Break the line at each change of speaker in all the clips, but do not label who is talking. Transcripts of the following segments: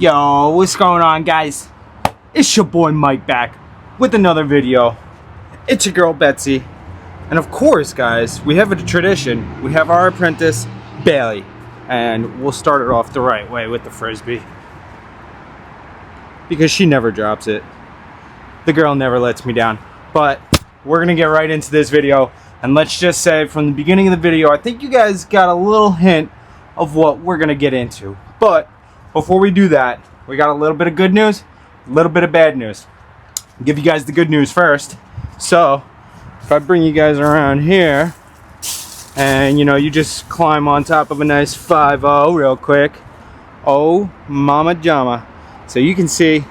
Yo, what's going on, guys? It's your boy Mike back with another video. It's your girl Betsy, and of course, guys, we have a tradition. We have our apprentice Bailey, and we'll start it off the right way with the frisbee because she never drops it. The girl never lets me down. But we're gonna get right into this video, and let's just say from the beginning of the video, I think you guys got a little hint of what we're gonna get into. But before we do that, we got a little bit of good news, a little bit of bad news. I'll give you guys the good news first. So if I bring you guys around here and you just climb on top of a nice 5.0 real quick. Oh mama jama. So you can see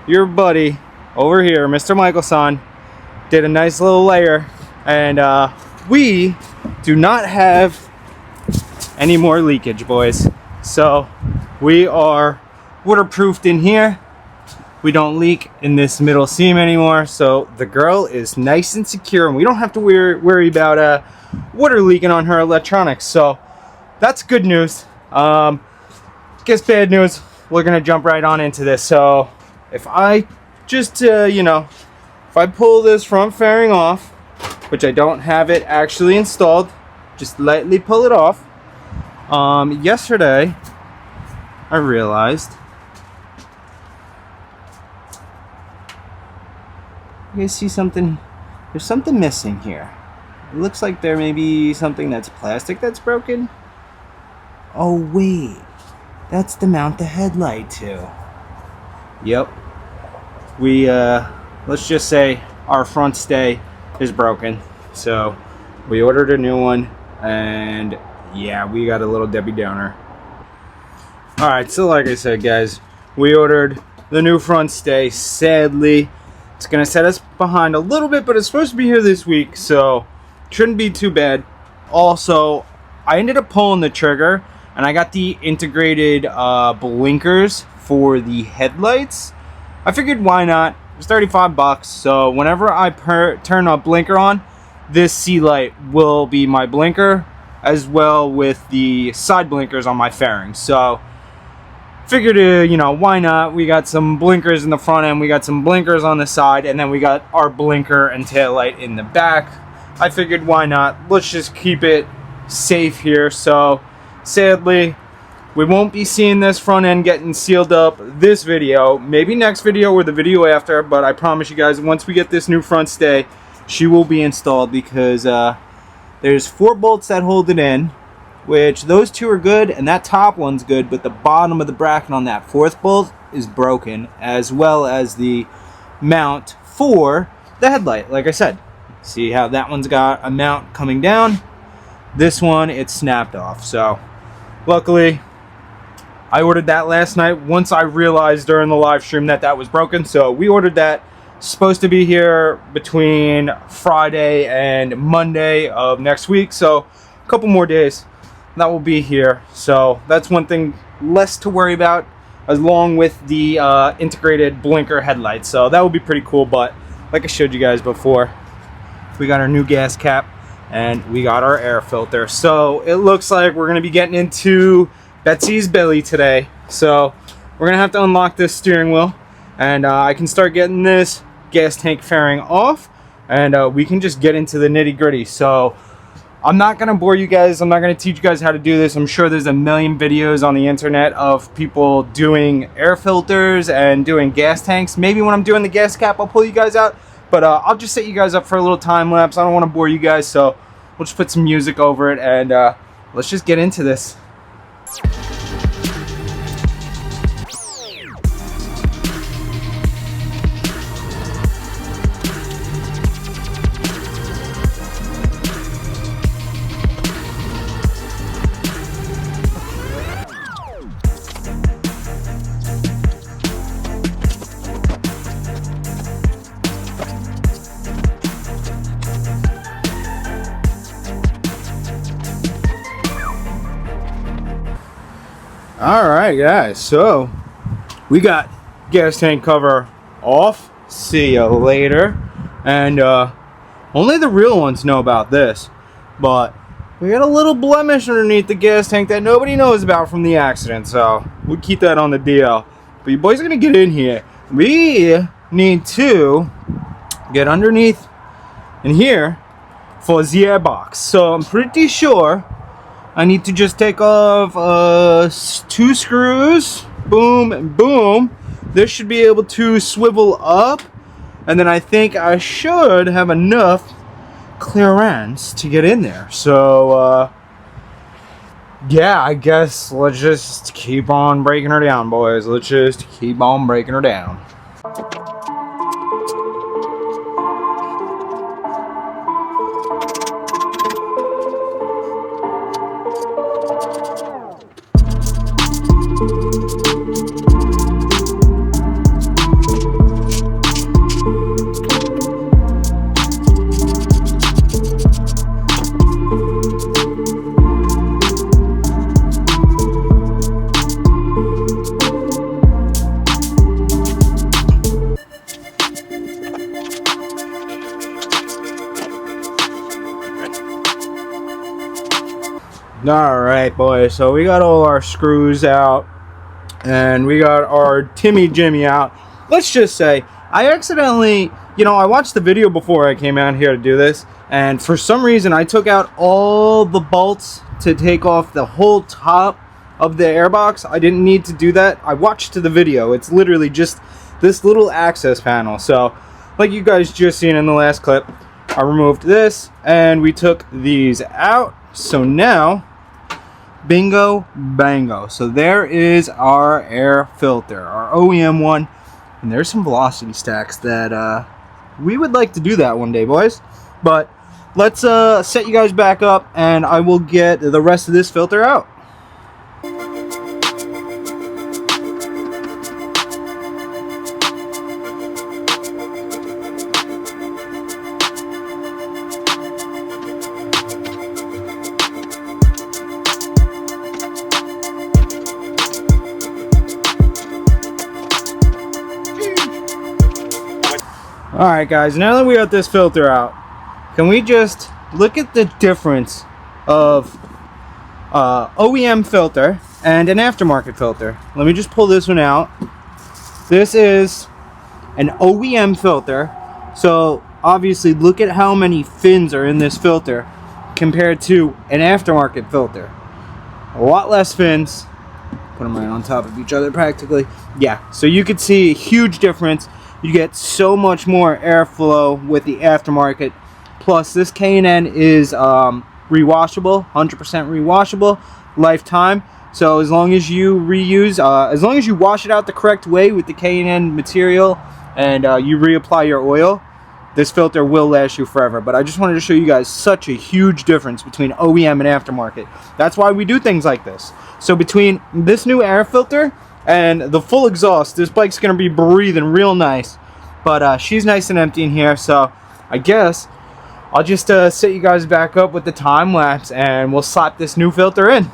your buddy over here, Mr. Michelson, did a nice little layer, and we do not have any more leakage, boys. So we are waterproofed in here. We don't leak in this middle seam anymore, so the girl is nice and secure, and we don't have to worry about water leaking on her electronics. So that's good news. Guess bad news, we're gonna jump right on into this. So if I just if I pull this front fairing off, which I don't have it actually installed, just lightly pull it off. Yesterday I realized, you guys see something? There's something missing here. It looks like there may be something that's plastic that's broken. Oh wait, that's to mount the headlight to. Yep. We let's just say our front stay is broken, so we ordered a new one, and yeah, we got a little Debbie Downer. Alright, so like I said, guys, we ordered the new front stay. Sadly, it's gonna set us behind a little bit, but it's supposed to be here this week, so shouldn't be too bad. Also, I ended up pulling the trigger, and I got the integrated blinkers for the headlights. I figured why not? It was 35 bucks, so whenever I turn a blinker on, this sea light will be my blinker, as well with the side blinkers on my fairing. So figured, why not? We got some blinkers in the front end, we got some blinkers on the side, and then we got our blinker and tail light in the back. I figured why not? Let's just keep it safe here. So sadly, we won't be seeing this front end getting sealed up this video, maybe next video or the video after, but I promise you guys, once we get this new front stay, she will be installed, because there's 4 bolts that hold it in, which those 2 are good, and that top one's good, but the bottom of the bracket on that 4th bolt is broken, as well as the mount for the headlight. Like I said, see how that one's got a mount coming down? This one, it's snapped off. So luckily, I ordered that last night once I realized during the live stream that that was broken. So we ordered that. Supposed to be here between Friday and Monday of next week, so a couple more days that will be here. So that's one thing less to worry about, along with the integrated blinker headlights. So that will be pretty cool. But like I showed you guys before, we got our new gas cap and we got our air filter. So it looks like we're gonna be getting into Betsy's belly today. So we're gonna have to unlock this steering wheel, and I can start getting this gas tank fairing off, and we can just get into the nitty-gritty. So I'm not gonna bore you guys, I'm not gonna teach you guys how to do this. I'm sure there's a million videos on the internet of people doing air filters and doing gas tanks. Maybe when I'm doing the gas cap, I'll pull you guys out, but I'll just set you guys up for a little time lapse. I don't want to bore you guys, so we'll just put some music over it, and let's just get into this. Alright guys, so we got gas tank cover off. See ya later. And only the real ones know about this, but we got a little blemish underneath the gas tank that nobody knows about from the accident, so we'll keep that on the DL. But you boys are gonna get in here. We need to get underneath in here for the airbox. So I'm pretty sure I need to just take off 2 screws. Boom and boom. This should be able to swivel up. And then I think I should have enough clearance to get in there. So yeah, I guess let's just keep on breaking her down, boys. Let's just keep on breaking her down. Alright, boys, so we got all our screws out and we got our Timmy Jimmy out. Let's just say I accidentally, I watched the video before I came out here to do this, and for some reason I took out all the bolts to take off the whole top of the airbox. I didn't need to do that. I watched the video. It's literally just this little access panel. So like you guys just seen in the last clip, I removed this and we took these out. So now, bingo bango. So there is our air filter, our OEM one, and there's some velocity stacks that we would like to do that one day, boys. But let's set you guys back up and I will get the rest of this filter out. Alright guys, now that we got this filter out, can we just look at the difference of OEM filter and an aftermarket filter? Let me just pull this one out. This is an OEM filter, so obviously look at how many fins are in this filter compared to an aftermarket filter. A lot less fins. Put them right on top of each other practically. Yeah, so you could see a huge difference. You get so much more airflow with the aftermarket. Plus, this K&N is rewashable, 100% rewashable, lifetime. So as long as you reuse, as long as you wash it out the correct way with the K&N material and you reapply your oil, this filter will last you forever. But I just wanted to show you guys such a huge difference between OEM and aftermarket. That's why we do things like this. So between this new air filter and the full exhaust, this bike's gonna be breathing real nice. But she's nice and empty in here, so I guess I'll just set you guys back up with the time lapse and we'll slap this new filter in.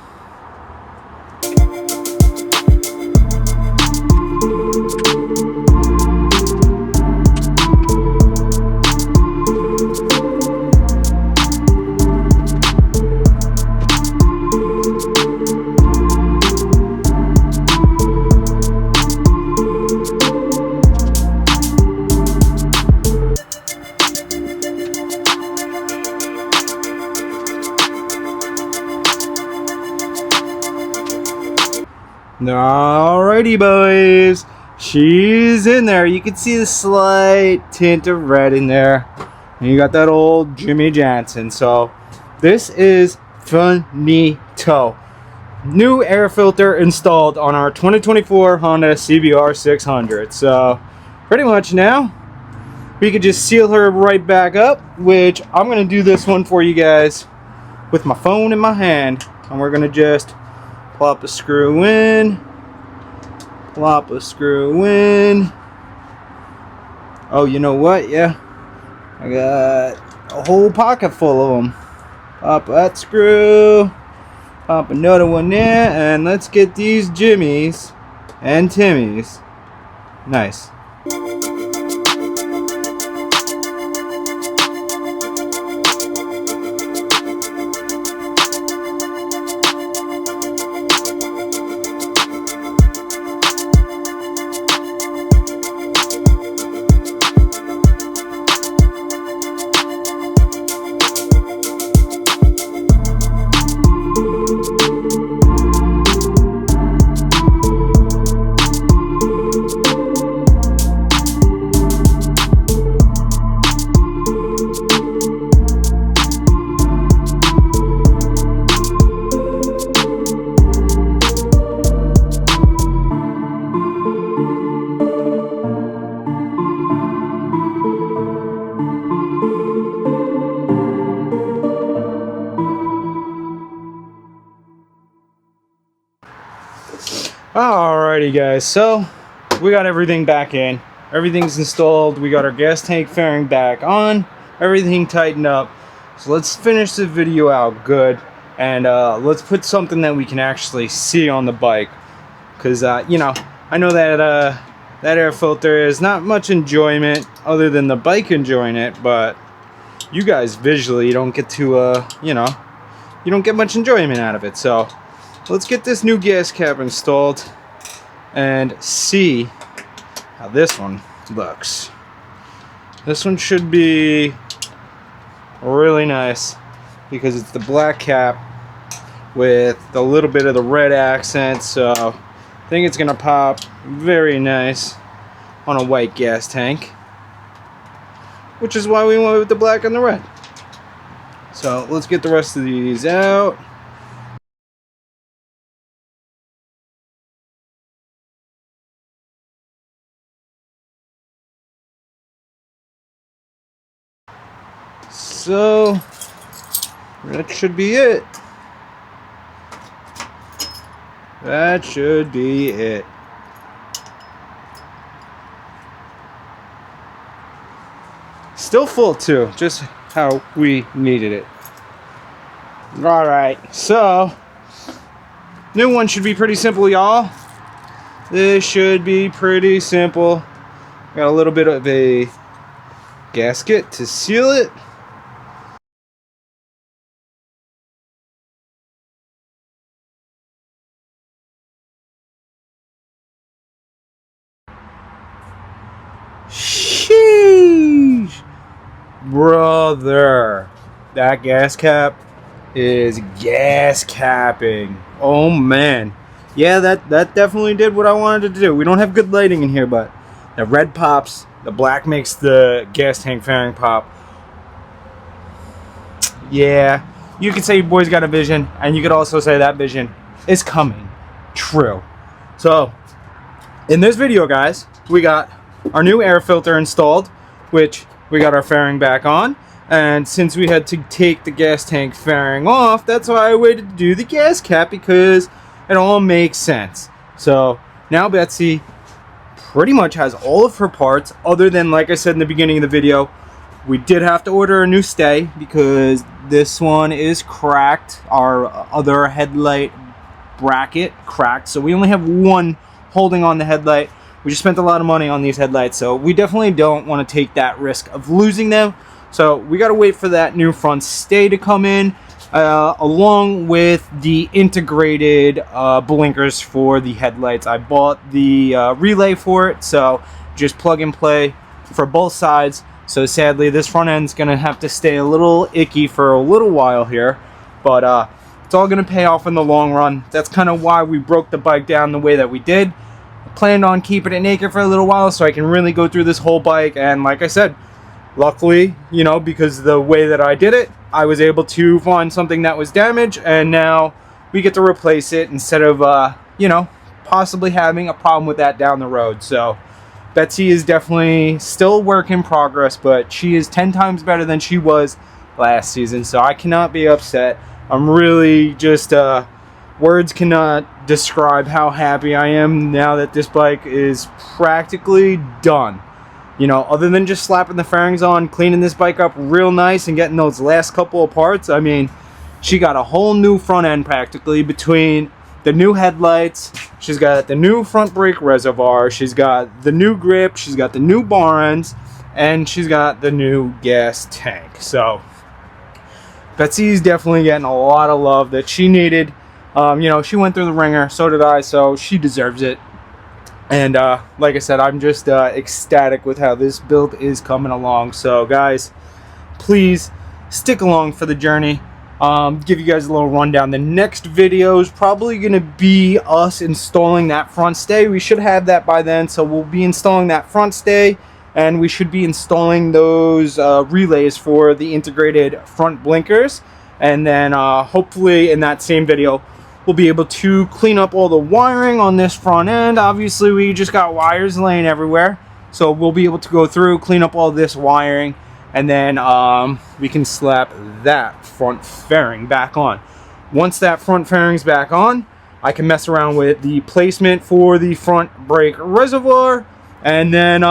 Alrighty boys, she's in there. You can see the slight tint of red in there. And you got that old Jimmy Johnson. So this is finito. New air filter installed on our 2024 Honda CBR600. So pretty much now we could just seal her right back up, which I'm gonna do this one for you guys with my phone in my hand, and we're gonna just plop a screw in, plop a screw in. Oh, you know what? Yeah, I got a whole pocket full of them. Pop that screw, pop another one there, and let's get these Jimmies and Timmies nice. Alrighty guys, so we got everything back in. Everything's installed. We got our gas tank fairing back on. Everything tightened up. So let's finish the video out good. And let's put something that we can actually see on the bike. Because, you know, I know that that air filter is not much enjoyment other than the bike enjoying it. But you guys visually don't get to, you know, you don't get much enjoyment out of it. So let's get this new gas cap installed and see how this one looks. This one should be really nice because it's the black cap with a little bit of the red accent, so I think it's gonna pop very nice on a white gas tank, which is why we went with the black and the red. So let's get the rest of these out. So that should be it. That should be it. Still full too, just how we needed it. Alright, so new one should be pretty simple, y'all. This should be pretty simple. Got a little bit of a gasket to seal it. Sheesh, brother, that gas cap is gas capping. Oh man, yeah, that definitely did what I wanted to do. We don't have good lighting in here, but the red pops, the black makes the gas tank fairing pop. Yeah, you could say your boy's got a vision, and you could also say that vision is coming true. So in this video, guys, we got our new air filter installed, which we got our fairing back on. And since we had to take the gas tank fairing off, that's why I waited to do the gas cap, because it all makes sense. So now Betsy pretty much has all of her parts, other than, like I said in the beginning of the video, we did have to order a new stay because this one is cracked. Our other headlight bracket cracked, so we only have one holding on the headlight. We just spent a lot of money on these headlights, so we definitely don't want to take that risk of losing them. So we got to wait for that new front stay to come in, along with the integrated blinkers for the headlights. I bought the relay for it, so just plug and play for both sides. So sadly, this front end's going to have to stay a little icky for a little while here, but it's all going to pay off in the long run. That's kind of why we broke the bike down the way that we did. Planned on keeping it naked for a little while so I can really go through this whole bike, and like I said, luckily, you know, because the way that I did it, I was able to find something that was damaged, and now we get to replace it instead of you know, possibly having a problem with that down the road. So Betsy is definitely still a work in progress, but she is 10 times better than she was last season, so I cannot be upset. I'm really just words cannot describe how happy I am now that this bike is practically done. You know, other than just slapping the fairings on, cleaning this bike up real nice and getting those last couple of parts, I mean, she got a whole new front end practically between the new headlights. She's got the new front brake reservoir. She's got the new grip. She's got the new bar ends. And she's got the new gas tank. So Betsy's definitely getting a lot of love that she needed. You know, she went through the ringer, so did I, so she deserves it. And like I said, I'm just ecstatic with how this build is coming along. So guys, please stick along for the journey. Give you guys a little rundown. The next video is probably going to be us installing that front stay. We should have that by then, so we'll be installing that front stay, and we should be installing those relays for the integrated front blinkers. And then hopefully in that same video, we'll be able to clean up all the wiring on this front end. Obviously, we just got wires laying everywhere, so we'll be able to go through, clean up all this wiring, and then we can slap that front fairing back on. Once that front fairing's back on,
I can mess around with the placement for the front brake reservoir. And then,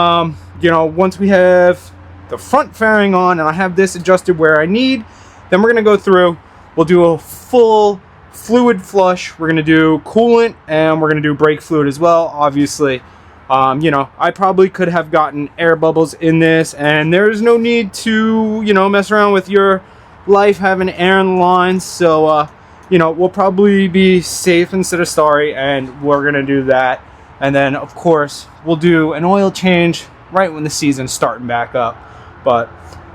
you know, once we have the front fairing on and I have this adjusted where I need, then we're going to go through, we'll do a full fluid flush. We're going to do coolant and we're going to do brake fluid as well, obviously. You know, I probably could have gotten air bubbles in this, and there's no need to, you know, mess around with your life having air in the lines. So, you know, we'll probably be safe instead of sorry, and we're going to do that. And then, of course, we'll do an oil change right when the season's starting back up. But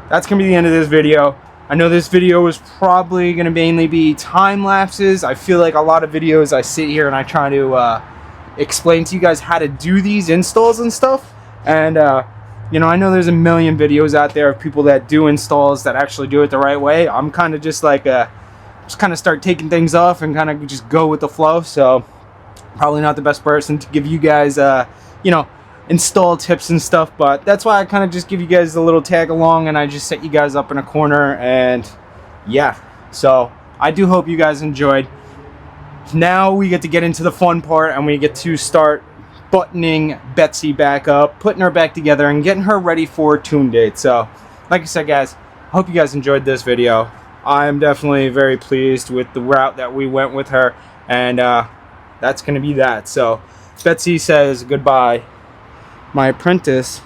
that's going to be the end of this video. I know this video is probably going to mainly be time lapses. I feel like a lot of videos I sit here and I try to explain to you guys how to do these installs and stuff. And, you know, I know there's a million videos out there of people that do installs that actually do it the right way. I'm kind of just like, just kind of start taking things off and kind of just go with the flow. So probably not the best person to give you guys, you know, install tips and stuff, but that's why I kind of just give you guys a little tag along and I just set you guys up in a corner. And yeah, so I do hope you guys enjoyed. Now we get to get into the fun part and we get to start buttoning Betsy back up, putting her back together and getting her ready for tune date. So like I said, guys, I hope you guys enjoyed this video. I'm definitely very pleased with the route that we went with her, and that's gonna be that. So Betsy says goodbye. My apprentice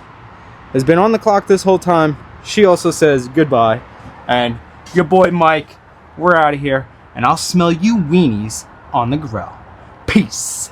has been on the clock this whole time. She also says goodbye. And your boy Mike, we're out of here. And I'll smell you weenies on the grill. Peace.